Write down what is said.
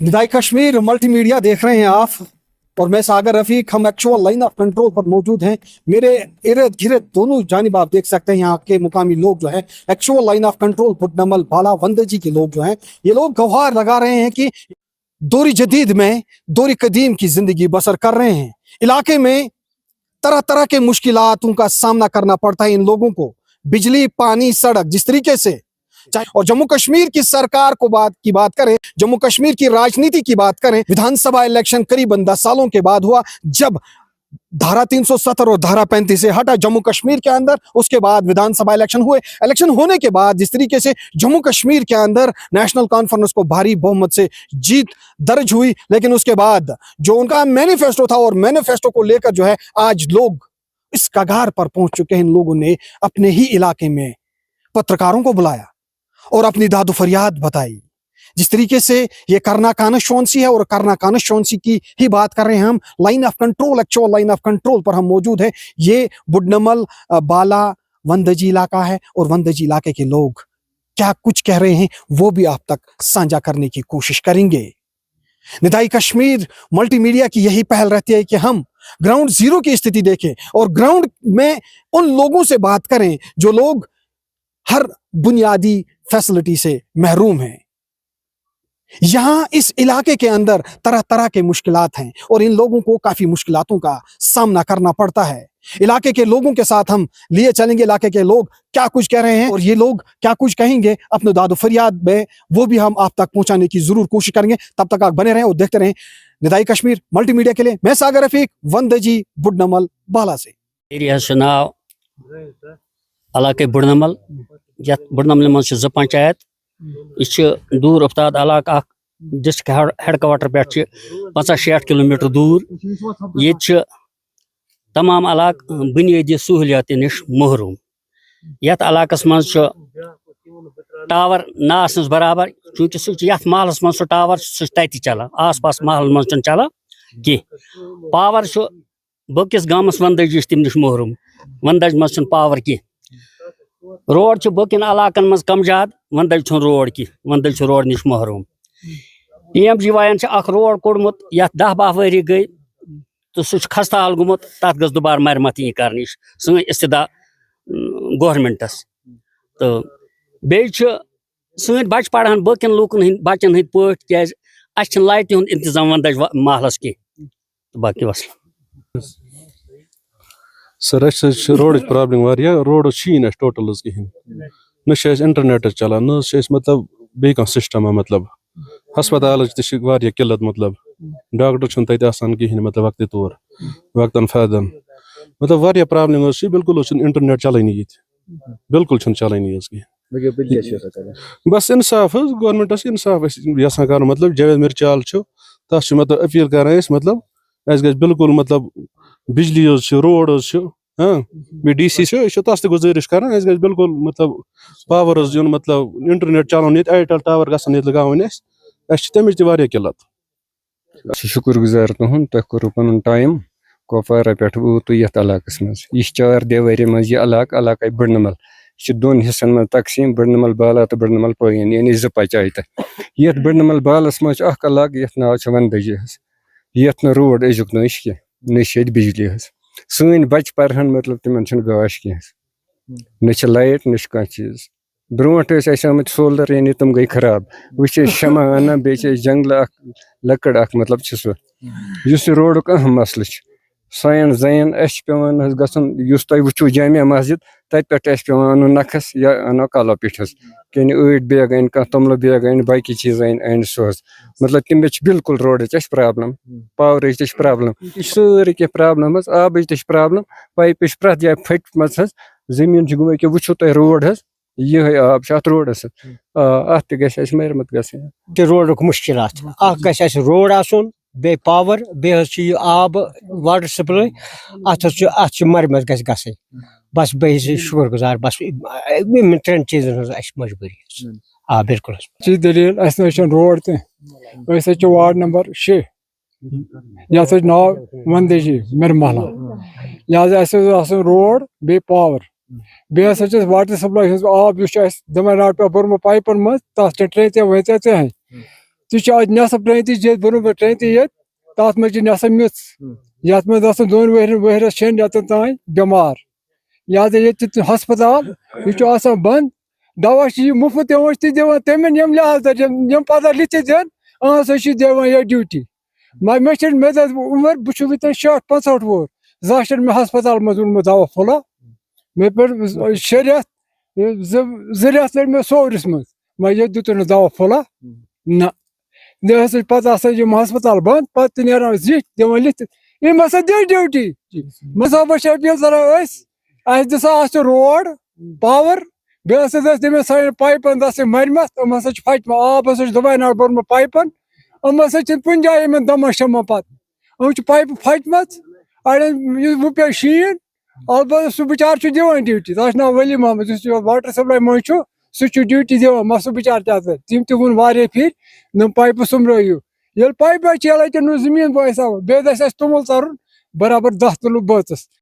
निदाई Kashmir multi media देख रहे हैं आप और मैं सागर रफीक। हम एक्चुअल लाइन ऑफ कंट्रोल पर मौजूद हैं। मेरे इर्द गिर्द दोनों जानिब आप देख सकते हैं यहाँ के मुकामी लोग जो है एक्चुअल लाइन ऑफ कंट्रोल पुडनमल बाला वंदजी के लोग जो हैं, ये लोग गवाह लगा रहे हैं कि दौर जदीद में दौर कदीम की जिंदगी बसर कर रहे हैं। इलाके में तरह तरह के मुश्किलातों का सामना करना पड़ता है इन लोगों को। बिजली, पानी, सड़क, जिस तरीके से और जम्मू कश्मीर की सरकार को बात करें, जम्मू कश्मीर की राजनीति की बात करें, विधानसभा इलेक्शन करीबन 10 सालों के बाद हुआ, जब धारा 370 और धारा 35 से हटा जम्मू कश्मीर के अंदर। उसके बाद विधानसभा इलेक्शन हुए। इलेक्शन होने के बाद जिस तरीके से जम्मू कश्मीर के अंदर नेशनल कॉन्फ्रेंस को भारी बहुमत से जीत दर्ज हुई, लेकिन उसके बाद जो उनका मैनिफेस्टो था और मैनिफेस्टो को लेकर जो है आज लोग इस कगार पर पहुंच चुके हैं। इन लोगों ने अपने ही इलाके में पत्रकारों को बुलाया और अपनी दादो फरियाद बताई। जिस तरीके से ये करना कानश चौंसी है और करना कानश चौंसी की ही बात कर रहे हैं हम। Line of control, actual line of control पर हम मौजूद हैं। ये बुडनमल बाला वंदजी इलाका है और वंदजी इलाके के लोग क्या कुछ कह रहे हैं वो भी आप तक साझा करने की कोशिश करेंगे। निदाई कश्मीर मल्टीमीडिया की यही पहल रहती है कि हम ग्राउंड जीरो की स्थिति देखें और ग्राउंड में उन लोगों से बात करें जो लोग हर बुनियादी फैसिलिटी से महरूम हैं। यहां इस इलाके के अंदर तरह तरह के मुश्किलात हैं और इन लोगों को काफी मुश्किलातों का सामना करना पड़ता है। इलाके के लोगों के साथ हम लिए चलेंगे, इलाके के लोग क्या कुछ कह रहे हैं और ये लोग क्या कुछ कहेंगे अपने दादो फरियाद में, वो भी हम आप तक पहुंचाने की जरूर कोशिश करेंगे। तब तक आप बने रहें और देखते रहें निदाई कश्मीर मल्टीमीडिया के लिए। मैं सागर रफीक, वंदजी बुडनमल बाला से। एरिया नाव इलाके बुडनमल, यथ बुडनमल मज 2 पंचायत। यह दूर अफ्ताद इलाका डिस्ट्रिक्ट हेडक्वार्टर पे 50-60 किलोमीटर दूर। ये तमाम इलाक बुनियादी सहूलियात नश महरूम। यथ इलाकस मज टावर ना आसनस बराबर, चूंकि सह महलस मज टावर सह चलान, आस पास महल मज चलान कह। पावर बकिस गामस वंदज तम नश महरूम, वंदज मज पावर कह। रोड बकिन इलाकन मज कम ज्यादा, वंदज रोड की, वंदज रोड नश महरूम। PMG वायन रोड कोड़मुत, यथ 10-12 वरी गई तो सह खस्ता हाल गुमुत, तथ गज दोबारा मरम्मत यी कर सन इस्तदा गवर्नमेंटस। तो बेच सन बच पढ़ान बकिन लूकन हंद बचन हंद पट क्या लाइट हुंद इंतजाम वंदज महलस कह। बाकी वसलम सर रोड प्रॉब्लम वारिया, रोड छी टोटल कहें न इंटरनेट चलान, न मतलब बे सिस्टम, मतलब हस्पताल किल्लत, मतलब डॉक्टर तत कहें, मतलब वक्त तौर वक्तन फैदन, मतलब वारिया प्रॉब्लम बिल्कुल इंटरनेट चलानी ये बिल्कुल चलानी कहें। बस इंसाफ गवर्नमेंटस इंसाफ यसान कर, मतलब जावेद मिर्चाल तथ मतलब अपील कर, मतलब ग बिल्कुल मतलब बिजली रोड हाँ बे DC तस गुजारिश कर बिल्कुल मतलब पावर दिन, मतलब इंटरनेट चलान, एयरटेल टावर गसन लगावन तमिच किल्लत। शुक्र गुजार तुहद, तुह कोर पन टाइम कुपवारा पे वोत यथ इलाकस मज। यह 4 देवरी मज इलाका बुडनमल, यह 2 हिस्सन में तकसीम, बुडनमल बाला तो बुडनमल पयन, यानी 2 पंचायत। यथ बुडनमल बालस मज इलाक यथ नाव वंदजी, यथ न रोड अजुक नश कह, न बिजली। सन बच पढ़न, मतलब तिमन गाश कह, न लाइट न कह चीज। ब्रोट आमत सोलर, यानी तुम गई खराब। वो शमा अना बे जंगल लकड़ मतलब सह रोड अहम मसल सान जन पेवान गुन वो जामिया मस्जिद तत पे पेवान नखस या अनो कालो पिठस कह ईट बैग अन कह तोमल बैग अन बाकी चीज अन सोज, मतलब तम बिल्कुल रोड प्रॉब्लम, पावर प्रॉब्लम, सारी कह प्रॉब्लम, आब प्रॉब्लम, पाइप प्रत जाए फट जमीन गुम वो तुम रोड ये आब रोडस अत मरम्मत ग रोड मुश्किल रोड आसन बे पावर बे आब वाटर सप्लाई अत मरम्मत ग बस बे शुक्र गुजार। बस 3 चीजन मजबूरी आ बिल्कुल चीज दलील रोड तह वार्ड नंबर 6 यथ नाव वंदजी मेर महला, लिहाजा रोड बे पावर बे वाटर सप्लाई आब दमन पे बोर्म पाइपन मज तथ ट्रे वे تہ نصب ٹرین تہ بنو ٹرین تہ تر مز نصب میژ یتھ مز دون ؤہرس 6 رٮ۪تن تام بٮ۪مار لہذا یہ ہسپتال یہ بند دوا یہ مفت تہ دِوان تمن یم لحاظ یم پتہ لِتھِتھ دِن ہسا چھ دِوان یہ ڈیوٹی مے چھ عمر بہ چھُس وٕنکٮ۪ن 60-65 وُہُر زانٛہہ چھُنہٕ مےٚ ہسپتال منٛز اوٚنمُت دوا پھوٚلہ مےٚ پٮ۪ٹھ 6 رٮ۪تھ 2 رٮ۪تھ لٔگۍ مےٚ سورِس منٛز مگر ییٚتہِ دِتُن نہٕ دوا پھوٚلہ نہ ہسا پتہٕ ہسا یم ہسپتال بند پتہٕ نیران زِٹھۍ دِوان لِتھِتھ أمۍ ہسا دِ ڈیوٹی مُسافر چھِ اپیٖل کران اَسہِ دِسا اَتھ روڈ پاور بیٚیہِ ہسا دِس تٔمِس سانٮ۪ن پایپن دَسٕکۍ مٔرمٕژ یِم ہسا چھِ پھٹمٕژ آب ہسا چھُ دُباے ناٹ بوٚرمُت پایپن یِم ہسا چھِنہٕ کُنہِ جایہِ یِمن دمہ شمہ پتہٕ یِم چھِ پایپہٕ پھٹمٕژ اڑٮ۪ن وۄنۍ پیٚیہِ شیٖن البتہ سُہ بِچارٕ چھُ دِوان ڈیوٹی تَس چھُ ناو ولی محمد یُس واٹر سپلاے منٛز چھُ سُہ چھُ ڈیوٹی دِوان مگر سُہ بِچارٕ کیٛاہ کرِ تٔمۍ تہِ ووٚن واریاہ پھِرِ نۄم پایپہٕ سُمبرٲیِو ییٚلہِ پایپہٕ چھِ یلے تیٚلہِ نہٕ زٔمیٖن باسیو بیٚیہِ گژھِ اَسہِ توٚمُل ژَرُن برابر 10 کِلوٗ بٲژَس